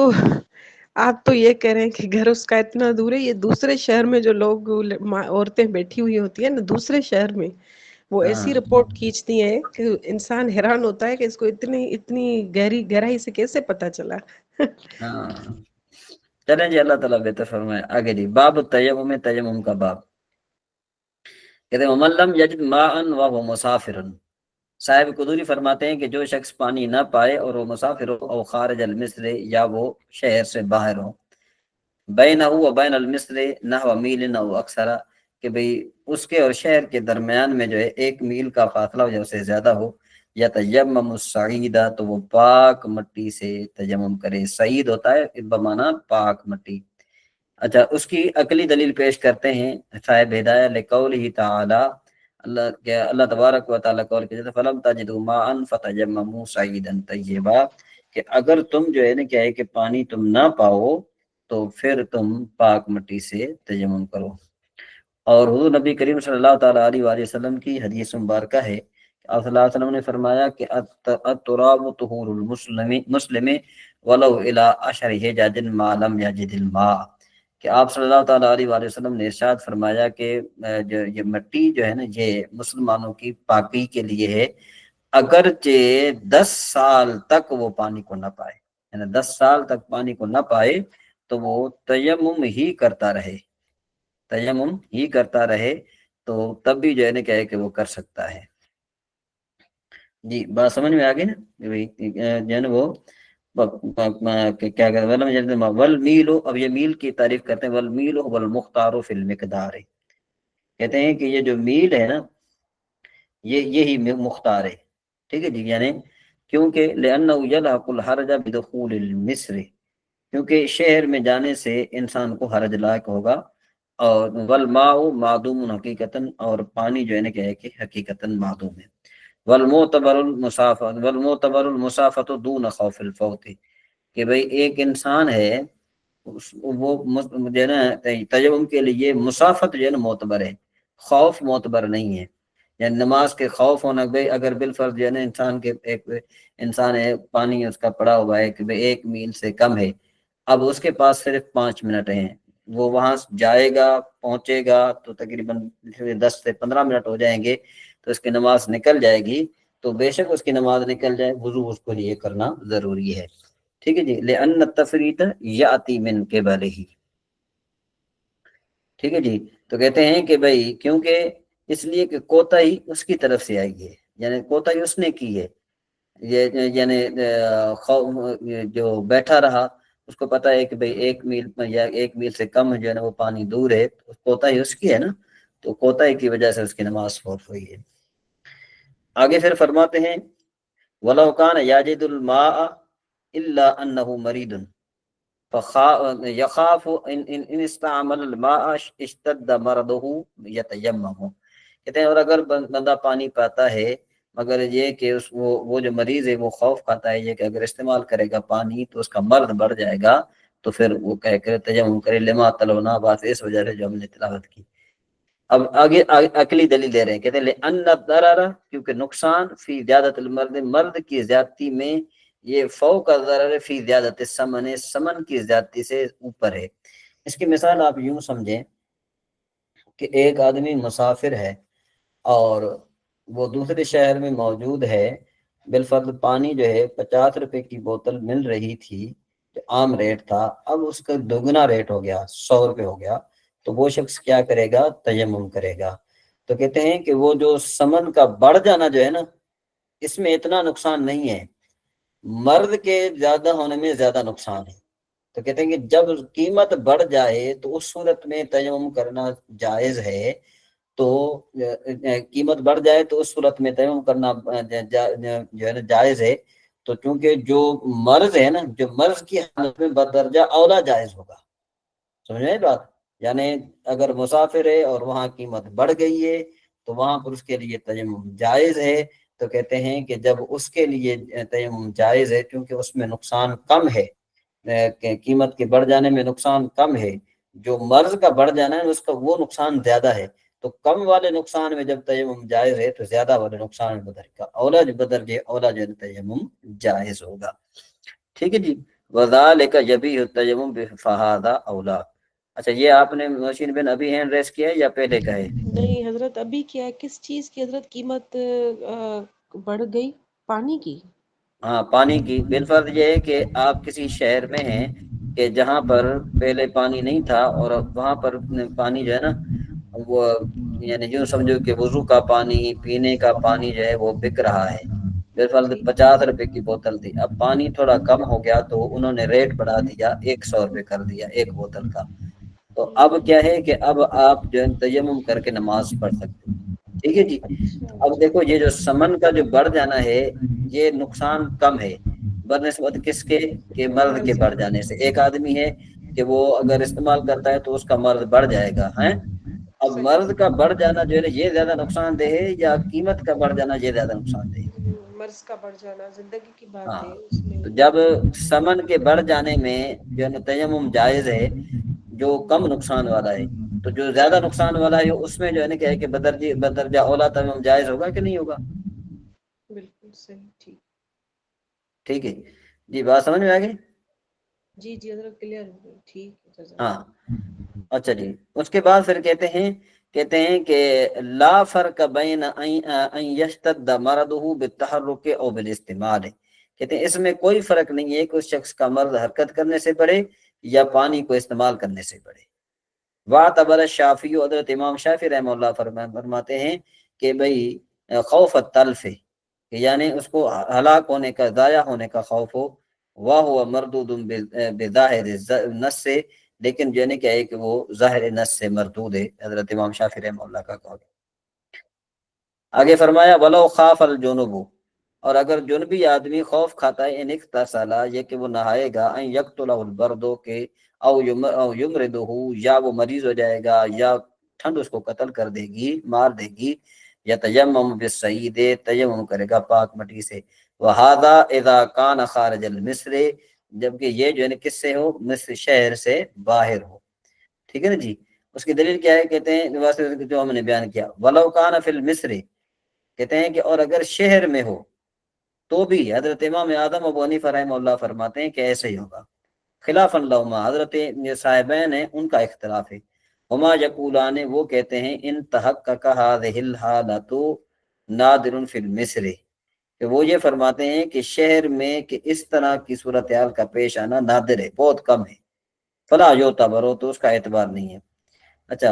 تو یہ کہہ رہے ہیں کہ گھر اس کا اتنا دور ہے. یہ دوسرے شہر میں جو لوگ عورتیں بیٹھی ہوئی ہوتی ہیں نا دوسرے شہر میں, وہ ایسی رپورٹ کھینچتی ہیں کہ انسان حیران ہوتا ہے کہ اس کو اتنی گہرائی سے کیسے پتا چلا. ہاں چلیں جی, اللہ تعالیٰ بہتر فرمائے. آگے جی, باب التیمم, تیمم کا باب. کہتے ہیں ومن لم یجد ماء وهو مسافر. صاحب قدوری فرماتے ہیں کہ جو شخص پانی نہ پائے اور وہ مسافر ہو او خارج المصر یا وہ شہر سے باہر ہو, بینہ و بین المصر نحو میل او اکثر, کہ بھئی اس کے اور شہر کے درمیان میں جو ہے 1 میل کا فاصلہ ہو یا اسے زیادہ ہو, یا تیمم السعیدہ, تو وہ پاک مٹی سے تیمم کرے. سعید ہوتا ہے بمعنی پاک مٹی. اچھا, اس کی عقلی دلیل پیش کرتے ہیں صاحب ہدایہ لقولہ تعالی, اللہ تبارک و تعالیٰ قول کے فلم تجدوا ماء فتیمموا صعیدا طیبا, کہ اگر تم جو ہے نا کیا ہے کہ پانی تم نہ پاؤ تو پھر تم پاک مٹی سے تیمم کرو. اور حضور نبی کریم صلی اللہ تعالیٰ علیہ وآلہ وسلم کی حدیث مبارکہ ہے, آپ صلی اللہ علیہ وسلم نے فرمایا کہ التراب طہور المسلم ولو الی 10 حجاج ما لم یجد الماء, کہ آپ صلی اللہ تعالیٰ علیہ وآلہ وسلم نے ارشاد فرمایا کہ جو یہ مٹی جو ہے نا یہ مسلمانوں کی پاکی کے لیے ہے اگرچہ 10 سال تک وہ پانی کو نہ پائے. یعنی 10 سال تک پانی کو نہ پائے تو وہ تیمم ہی کرتا رہے, تیمم ہی کرتا رہے تو تب بھی جو ہے نا کیا ہے کہ وہ کر سکتا ہے. جی بات سمجھ میں آ گئی نا, جو ہے نا وہ کیا کہتے ہیں والمیل, اب یہ میل کی تعریف کرتے ہیں, والمیل والمختار فی المقدار, کہتے ہیں کہ یہ جو میل ہے نا یہی مختار ہے. ٹھیک ہے جی, یعنی کیونکہ لأنہ یلحق الحرج بدخول المصر, کیونکہ شہر میں جانے سے انسان کو حرج لاحق ہوگا. اور والماء معدوم حقیقتاً, اور پانی جو ہے نا کیا ہے کہ حقیقتاً معدوم ہے. والمعتبر المسافت دون خوف الفوت, کہ بھئی ایک انسان ہے وہ جو ہے نا تیمم کے لیے مسافت جو ہے نا معتبر ہے, خوف معتبر نہیں ہے. یعنی نماز کے خوف ہونا, بھئی اگر بالفرض جو ہے نا ایک انسان ہے پانی اس کا پڑا ہوا ہے کہ بھئی 1 میل سے کم ہے, اب اس کے پاس صرف 5 منٹ ہیں, وہ وہاں جائے گا پہنچے گا تو تقریباً 10 سے 15 منٹ ہو جائیں گے تو اس کی نماز نکل جائے گی. تو بے شک اس کی نماز نکل جائے, وضو اس کو لیے کرنا ضروری ہے. ٹھیک ہے جی, لأن التفریط یأتی من قبلہ. ٹھیک ہے جی, تو کہتے ہیں کہ بھئی کیونکہ اس لیے کہ کوتاہی اس کی طرف سے آئی ہے, یعنی کوتاہی اس نے کی ہے. یہ یعنی جو بیٹھا رہا اس کو پتا ہے کہ بھئی 1 میل یا 1 میل سے کم جو ہے نا وہ پانی دور ہے, کوتاہی اس کی ہے نا, تو کوتاہی کی وجہ سے اس کی نماز فوت ہوئی ہے. آگے پھر فرماتے ہیں وَلَوْ كَانَ يَجِدُ الْمَاءَ إِلَّا أَنَّهُ مَرِيدٌ يَخَافُ إِنْ اسْتَعْمَلَ الْمَاءَ اشْتَدَّ مَرَضُهُ يَتَيَمَّمُ, کہتے ہیں اور اگر بندہ پانی پاتا ہے مگر یہ کہ وہ جو مریض ہے وہ خوف کھاتا ہے یہ کہ اگر استعمال کرے گا پانی تو اس کا مرض بڑھ جائے گا, تو پھر وہ کہہ کر تیمم کرے. لما تلونا, بات اس وجہ سے جو ہم نے تلاوت کی. اب آگے عقلی دلیل دے رہے ہیں, کہتے ہیں لأن الضرر, کیونکہ نقصان فی زیادت المرد, مرد کی زیادتی میں, یہ فوق الضرر فی زیادت الثمن, ثمن کی زیادتی سے اوپر ہے. اس کی مثال آپ یوں سمجھیں کہ ایک آدمی مسافر ہے اور وہ دوسرے شہر میں موجود ہے, بالفرض پانی جو ہے 50 روپے کی بوتل مل رہی تھی جو عام ریٹ تھا, اب اس کا 2 ریٹ ہو گیا, 100 روپے ہو گیا, تو وہ شخص کیا کرے گا, تیمم کرے گا. تو کہتے ہیں کہ وہ جو ثمن کا بڑھ جانا جو ہے نا اس میں اتنا نقصان نہیں ہے, مرد کے زیادہ ہونے میں زیادہ نقصان ہے. تو کہتے ہیں کہ جب قیمت بڑھ جائے تو اس صورت میں تیمم کرنا جائز ہے، تو قیمت بڑھ جائے تو اس صورت میں تیمم کرنا جو ہے نا جائز ہے، تو چونکہ جو مرض ہے نا، جو مرض کی حالت میں بدرجہ اولا جائز ہوگا، سمجھ رہے ہیں بات؟ یعنی اگر مسافر ہے اور وہاں قیمت بڑھ گئی ہے تو وہاں پر اس کے لیے تیمم جائز ہے، تو کہتے ہیں کہ جب اس کے لیے تیمم جائز ہے کیونکہ اس میں نقصان کم ہے، قیمت کے بڑھ جانے میں نقصان کم ہے، جو مرض کا بڑھ جانا ہے اس کا وہ نقصان زیادہ ہے، تو کم والے نقصان میں جب تیمم جائز ہے تو زیادہ والے نقصان میں بدر کا اولا بدرجہ اولا جو تیمم جائز ہوگا۔ ٹھیک ہے جی، وذالک یبیح التیمم فہذا اولا۔ اچھا یہ آپ نے مشین بن ابھی ہینڈ ریس کیا ہے یا پہلے کا ہے؟ نہیں حضرت، ابھی کیا ہے، کس چیز کی حضرت قیمت بڑھ گئی؟ پانی کی؟ ہاں پانی کی۔ بالفرض یہ ہے کہ آپ کسی شہر میں ہیں کہ جہاں پر پہلے پانی نہیں تھا، اور وہاں پر پانی جو ہے نا وہ یعنی یوں سمجھو کہ وضو کا پانی، پینے کا پانی جو ہے وہ بک رہا ہے، بالفرض ٹھیک 50 روپے کی بوتل تھی، اب پانی تھوڑا کم ہو گیا تو انہوں نے ریٹ بڑھا دیا، 100 روپے کر دیا ایک بوتل کا، تو اب کیا ہے کہ اب آپ جو ہے تیمم کر کے نماز پڑھ سکتے ہیں۔ ٹھیک ہے جی، اب دیکھو یہ جو سمن کا جو بڑھ جانا ہے یہ نقصان کم ہے بنسبت کس کے، کہ مرض کے بڑھ جانے سے۔ ایک آدمی ہے کہ وہ اگر استعمال کرتا ہے تو اس کا مرض بڑھ جائے گا، ہیں؟ اب مرض کا بڑھ جانا جو ہے نا یہ زیادہ نقصان دہ ہے یا قیمت کا بڑھ جانا یہ زیادہ نقصان دہ ہے؟ مرض کا بڑھ جانا زندگی کی بات ہاں، ہے اس میں۔ تو جب سمن کے بڑھ جانے میں جو ہے نا تیمم جائز ہے جو کم نقصان والا ہے، تو جو زیادہ نقصان والا ہے اس میں جو ہے نا کیا ہے کہ بدرجہ اولا تیمم جائز ہوگا کہ نہیں ہوگا؟ بالکل صحیح، ٹھیک۔ ٹھیک ہے جی، بات سمجھ میں آ گئی؟ جی جی حضرت کلیئر ہو گئی، ٹھیک ہے جزاک ہاں اچھا جی، اس کے بعد پھر کہتے ہیں کہ لا فرق بین ان یشتد مرضه بالتحرک او بالاستعمال، کہتے ہیں اس میں کوئی فرق نہیں ہے کہ اس شخص کا مرض حرکت کرنے سے بڑھے یا پانی کو استعمال کرنے سے بڑھے۔ واعتبر الشافعی، حضرت امام شافعی رحمہ اللہ فرماتے ہیں کہ بھئی خوف التلف، یعنی اس کو ہلاک ہونے کا، ضائع ہونے کا خوف ہو، وَهُوَ مردود بظاہر النص سے، لیکن جو ہے کیا ہے کہ وہ ظاہر نص سے مردود ہے، حضرت امام شافعی رحمہ اللہ کا قول۔ آگے فرمایا وَلَوْ خَافَ الْجُنُبُ، اور اگر جنبی آدمی خوف کھاتا ہے ان اغتسل، یہ کہ وہ نہائے گا، ان یقتلہ البرد، کہ او یمرضہ، یا وہ مریض ہو جائے گا یا ٹھنڈ اس کو قتل کر دے گی، مار دے گی، یا تیمم بالصعید، تیمم کرے گا پاک مٹی سے، وہذا اذا کان خارج المصر، جبکہ یہ جو ہے کس سے ہو، مصر شہر سے باہر ہو۔ ٹھیک ہے نا جی، اس کی دلیل کیا ہے؟ کہتے ہیں جو ہم نے بیان کیا، ولو کان فی المصر، کہتے ہیں کہ اور اگر شہر میں ہو تو بھی حضرت امام اعظم ابو حنیفہ رحمہ اللہ فرماتے ہیں کہ ایسے ہی ہوگا، خلاف لہما، حضرت صاحبین ہیں ان کا اختلاف ہے، ہما یقولان، وہ کہتے ہیں ان تحقق هذه الحالۃ نادر فی المصر، کہ وہ یہ فرماتے ہیں کہ شہر میں کہ اس طرح کی صورتحال کا پیش آنا نادر ہے، بہت کم ہے، فلا یعتبر، تو اس کا اعتبار نہیں ہے۔ اچھا،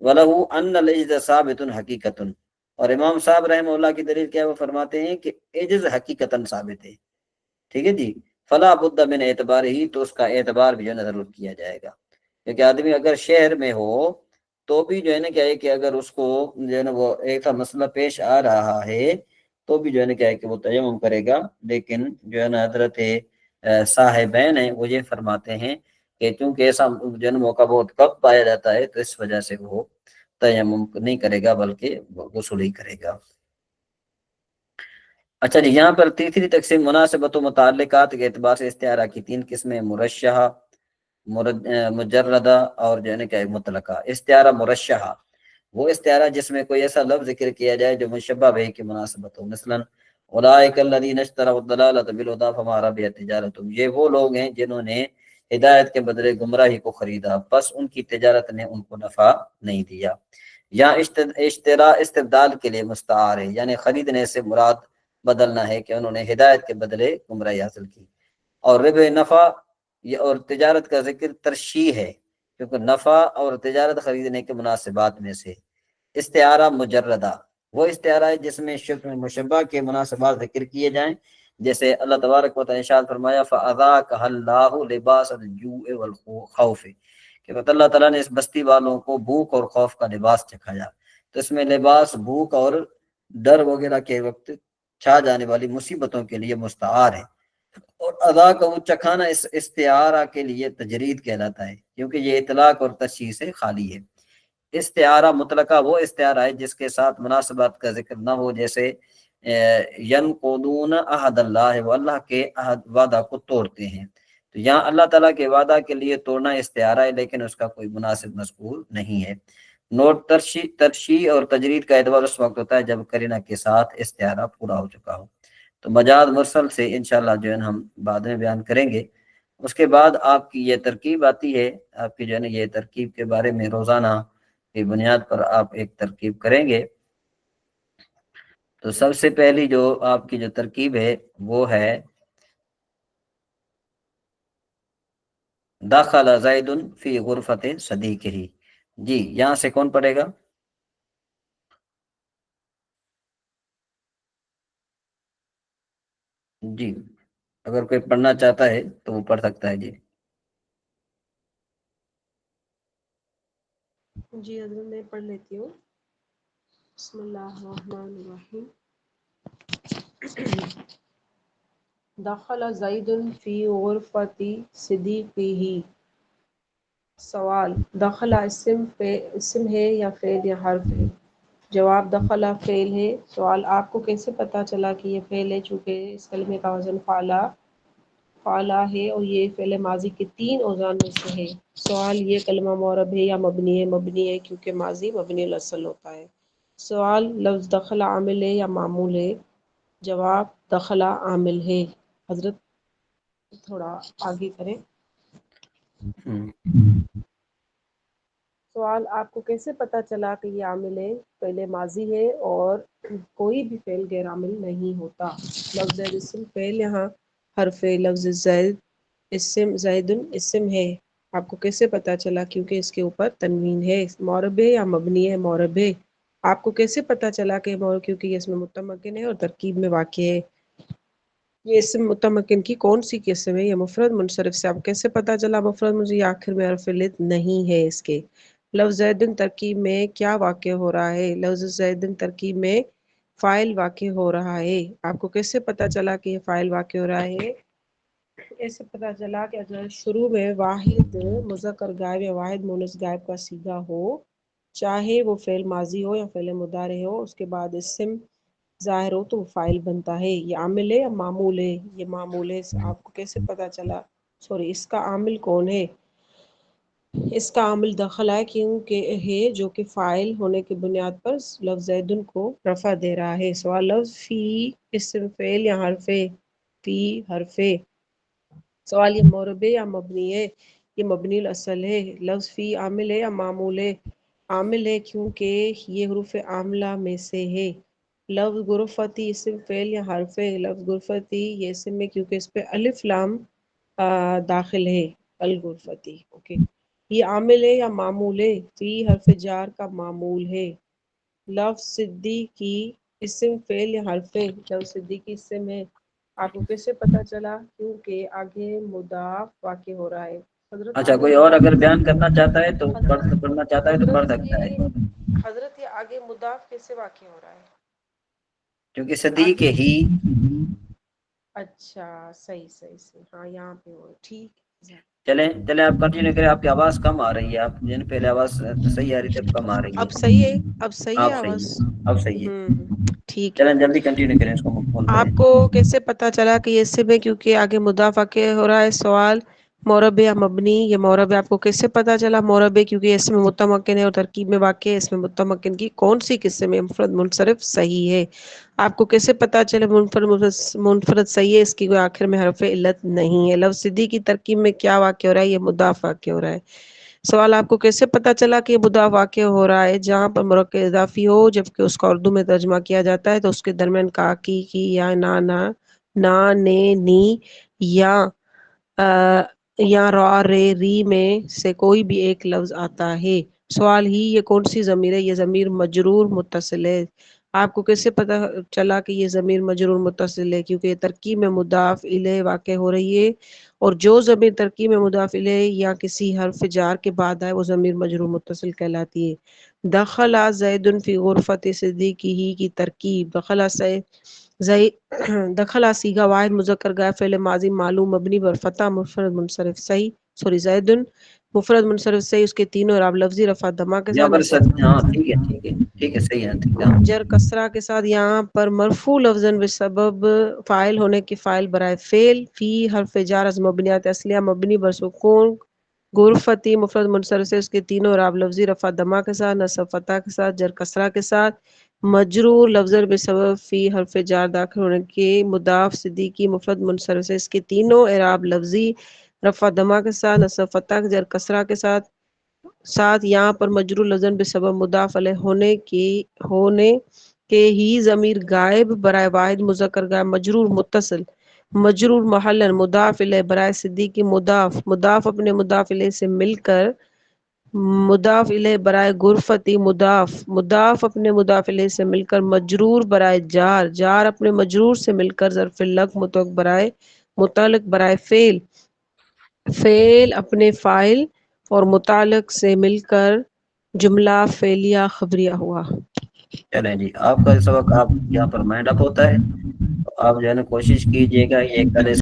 وَلَهُ أَنَّ الْعِجْزَ ثَابِتٌ حَقِيقَةٌ، اور امام صاحب رحمہ اللہ کی دلیل کیا ہے؟ وہ فرماتے ہیں کہ عجز حقیقتاً ثابت ہے۔ ٹھیک ہے جی، فلا بد من اعتبار ہی، تو اس کا اعتبار بھی جو ہے ضرور کیا جائے گا، کیونکہ آدمی اگر شہر میں ہو تو بھی جو ہے نا کیا ہے کہ اگر اس کو جو ہے نا وہ ایسا مسئلہ پیش آ رہا ہے تو بھی جو ہے نا کیا ہے کہ وہ تیمم کرے گا، لیکن جو ہے نا حضرت صاحبین ہیں وہ یہ فرماتے ہیں کہ چونکہ ایسا جو ہے نا موقع بہت کم پایا جاتا ہے تو اس وجہ سے وہ تیمم نہیں کرے گا بلکہ غسل ہی کرے گا۔ اچھا جی، یہاں پر تیسری تقسیم مناسبت و متعلقات کے اعتبار سے استعارہ کی 3 قسمیں، مرشحہ، مجردہ، اور جو ہے نا کہ مطلقہ۔ استعارہ مرشحہ وہ استعارہ جس میں کوئی ایسا لفظ ذکر کیا جائے جو مشبہ بہ کی مناسبت ہو، مثلا اولئک الذین اشتروا الضلالۃ بالہدی فما ربحت تجارتہم، یہ وہ لوگ ہیں جنہوں نے ہدایت کے بدلے گمراہی کو خریدا، بس ان کی تجارت نے ان کو نفع نہیں دیا۔ یہاں اشترا استبدال کے لیے مستعار ہے، یعنی خریدنے سے مراد بدلنا ہے کہ انہوں نے ہدایت کے بدلے گمراہی حاصل کی، اور ربح نفع اور تجارت کا ذکر ترشیح ہے کیونکہ نفع اور تجارت خریدنے کے مناسبات میں سے۔ استعارہ مجردہ وہ استعارہ ہے جس میں مشبہ کے مناسبات ذکر کیے جائیں جیسے اللہ تبارک و تعالی ارشاد فرمایا فَأَذَاقَهَا اللَّهُ لِبَاسَ الْجُوعِ وَالْخَوْفِ کہ اللہ تعالیٰ نے اس بستی والوں کو بھوک اور خوف کا لباس چکھایا. تو اس میں لباس بھوک اور ڈر وغیرہ کے وقت چھا جانے والی مصیبتوں کے لیے مستعار ہے. اور ادا کا وہ چکھانا اس استعارہ کے لیے تجرید کہلاتا ہے کیونکہ یہ اطلاق اور تشریح سے خالی ہے. استعارہ مطلقہ وہ استعارہ ہے جس کے ساتھ مناسبات کا ذکر نہ ہو، جیسے ینقضون عہد اللہ، وہ اللہ کے عہد وعدہ کو توڑتے ہیں. تو یہاں اللہ تعالیٰ کے وعدہ کے لیے توڑنا استعارہ ہے لیکن اس کا کوئی مناسب مذکور نہیں ہے. نوٹ ترشیح اور تجرید کا اعتبار اس وقت ہوتا ہے جب قرینہ کے ساتھ استعارہ پورا ہو چکا ہو. تو مجاز مرسل سے انشاءاللہ جو ہے ہم بعد میں بیان کریں گے. اس کے بعد آپ کی یہ ترکیب آتی ہے، آپ کی جو ہے نا یہ ترکیب کے بارے میں روزانہ کی بنیاد پر آپ ایک ترکیب کریں گے. تو سب سے پہلی جو آپ کی جو ترکیب ہے وہ ہے داخل زید فی غرفت صدیقہ. جی یہاں سے کون پڑھے گا؟ جی اگر کوئی پڑھنا چاہتا ہے تو وہ پڑھ سکتا ہے. جی جی حضرت میں پڑھ لیتی ہوں. بسم اللہ الرحمن الرحیم. دخل زید فی غرفت صدیقہ. سوال، دخل اسم ہے یا فعل یا حرف ہے؟ جواب، دخل فعل ہے. سوال، آپ کو کیسے پتا چلا کہ یہ فعل ہے؟ چونکہ اس کلمے کا وزن فعلا ہے اور یہ فعل ماضی کے 3 اوزان میں سے ہے. سوال، یہ کلمہ معرب ہے یا مبنی ہے؟ مبنی ہے کیونکہ ماضی مبنی الاصل ہوتا ہے. سوال، لفظ دخل عامل ہے یا معمول ہے؟ جواب، دخل عامل ہے. حضرت تھوڑا آگے کریں. سوال، آپ کو کیسے پتا چلا کہ یہ عامل ہے؟ فعل ماضی ہے اور کوئی بھی فعل غیر عامل نہیں ہوتا. لفظ زید اسم فعل، یہاں حرف لفظ زید اسم ہے. آپ کو کیسے پتا چلا؟ کیونکہ اس کے اوپر تنوین ہے. معرب ہے یا مبنی ہے؟ معرب ہے. آپ کو کیسے پتا چلا کہ معرب؟ کیونکہ یہ اسم متمکن ہے اور ترکیب میں واقع ہے. یہ اسم متمکن کی کون سی قسم ہے؟ یہ مفرد منصرف سے. آپ کیسے پتا چلا مفرد منصرف؟ یہ آخر میں حرف علت نہیں ہے اس کے. لفظ زیدن ترکیب میں کیا واقع ہو رہا ہے؟ لفظ زیدن ترکیب میں فاعل واقع ہو رہا ہے. آپ کو کیسے پتا چلا کہ یہ فاعل واقع ہو رہا ہے؟ ایسے پتا چلا کہ اگر شروع میں واحد مذکر غائب یا واحد مونث غائب کا صیغہ ہو، چاہے وہ فعل ماضی ہو یا فعل مضارع ہو، اس کے بعد اسم ظاہر ہو تو وہ فاعل بنتا ہے. یہ عامل ہے یا معمول ہے؟ یہ معمول ہے. آپ کو کیسے پتا چلا؟ اس کا عامل کون ہے؟ اس کا عامل دخل ہے کیونکہ ہے جو کہ فاعل ہونے کی بنیاد پر لفظ زیدن کو رفع دے رہا ہے. سوال، لفظ فی اسم فعل یا حرف؟ فی حرف. سوال، یہ معرب ہے یا مبنی ہے؟ یہ مبنی الاصل ہے. لفظ فی عامل ہے یا معمول ہے؟ عامل ہے کیونکہ یہ حروف عاملہ میں سے ہے. لفظ غرفتی اسم فعل یا حرف؟ لفظ غرفتی یہ اسم ہے کیونکہ اس پہ الف لام داخل ہے. الغرفتی. اوکے. یہ عامل ہے یا معمول ہے؟ فی حرف جار کا معمول ہے. لفظ صدیقی اسم فعل یا حرف؟ لفظ صدیقی اسم ہے. آپ کو کیسے پتا چلا؟ کیونکہ آگے مضاف واقع ہو رہا ہے. حضرت اچھا، آگے کوئی اور اگر بیان کرنا چاہتا ہے تو پڑھنا چاہتا ہے تو پڑھ سکتا ہے. حضرت یہ آگے مضاف کیسے واقع ہو رہا ہے؟ کیونکہ صدیق ہی. اچھا، صحیح. ہاں یہاں پہ ہو. ٹھیک. چلیں آپ کنٹینیو کریں. آپ کی آواز کم آ رہی ہے. آپ پہلے آواز صحیح آ رہی تھی، اب کم آ رہی ہے. اب صحیح ہے. اب صحیح ہے آپ آواز. اب صحیح ہے. ٹھیک ہے. چلیں جلدی کنٹینیو کریں، اس کو مقبول کریں. آپ کو کیسے پتا چلا کہ یہ اسم ہے؟ کیونکہ آگے مضاف واقع ہو رہا ہے. سوال، معرب یا مبنی؟ یہ معرب ہے. آپ کو کیسے پتا چلا معرب ہے؟ کیونکہ اسم متمکن ہے اور ترکیب میں واقع ہے. اسم متمکن کی کون سی قسم ہے؟ مفرد منصرف. صحیح ہے. آپ کو کیسے پتا چلے منفرد صحیح ہے؟ اس کی کوئی آخر میں حرف علت نہیں ہے. لفظ صدیق کی ترکیب میں کیا واقع ہو رہا ہے؟ یہ مضاف واقع ہو رہا ہے. سوال، آپ کو کیسے پتا چلا کہ یہ مضاف واقع ہو رہا ہے؟ جہاں پر مرکب اضافی ہو جبکہ اس کا اردو میں ترجمہ کیا جاتا ہے تو اس کے درمیان کا کی یا نا نے نی یا را رے ری میں سے کوئی بھی ایک لفظ آتا ہے. سوال ہی، یہ کون سی ضمیر ہے؟ یہ ضمیر مجرور متصل ہے. آپ کو کیسے پتا چلا کہ یہ ضمیر مجرور متصل ہے؟ کیونکہ یہ ترکیب میں مضاف الیہ واقع ہو رہی ہے، اور جو ضمیر ترکیب میں مضاف الیہ یا کسی حرف جار کے بعد آئے وہ ضمیر مجرور متصل کہلاتی ہے۔ دخل زید فی غرفت صدیقہ کی ترکیب دخل صیغہ واحد مذکر غائب فعل ماضی معلوم مبنی بر فتح مفرد منصرف صحیح زید مفرد منصرف صحیح، اس کے تینوں اعراب لفظی رفع دمہ کے یہاں ساتھ پر ہاں ٹھیک ہے صحیح ہے ٹھیک ہے۔ جر کسرہ کے ساتھ، یہاں پر مرفوع لفظاً بسبب فاعل ہونے کی فاعل برائے فعل، فی حرف جار از مبنیات اصلیہ مبنی بر سکون غرفتی مفرد منصرف سے، اس کے تینوں اعراب لفظی رفع دمہ کے ساتھ نصب فتح کے ساتھ جر کسرہ کے ساتھ، مجرور لفظاً بسبب فی حرف جار داخل ہونے کے مضاف صدیقی مفرد منصرف سے، اس کے تینوں اعراب لفظی رفع دمہ کے ساتھ نصب فتح جر کسرہ کے ساتھ یہاں پر مجرور لفظاً بسبب مضاف علیہ ہونے کے ہی ضمیر غائب برائے واحد مذکر غائب مجرور متصل مجرور محلن مضاف الیہ برائے صدیقی مضاف اپنے مضاف الیہ سے مل کر مضاف الیہ برائے غرفتی مضاف اپنے مضاف الیہ سے مل کر مجرور برائے جار اپنے مجرور سے مل کر ظرف لک متعلق برائے فعل اپنے فاعل اور متعلق سے مل کر جملہ فعلیہ خبریہ ہوا۔ چلیں جی، آپ کا سبق آپ یہاں پر مائنڈ اپ ہوتا ہے، آپ جو ہے نا کوشش کیجئے گا یہ کرے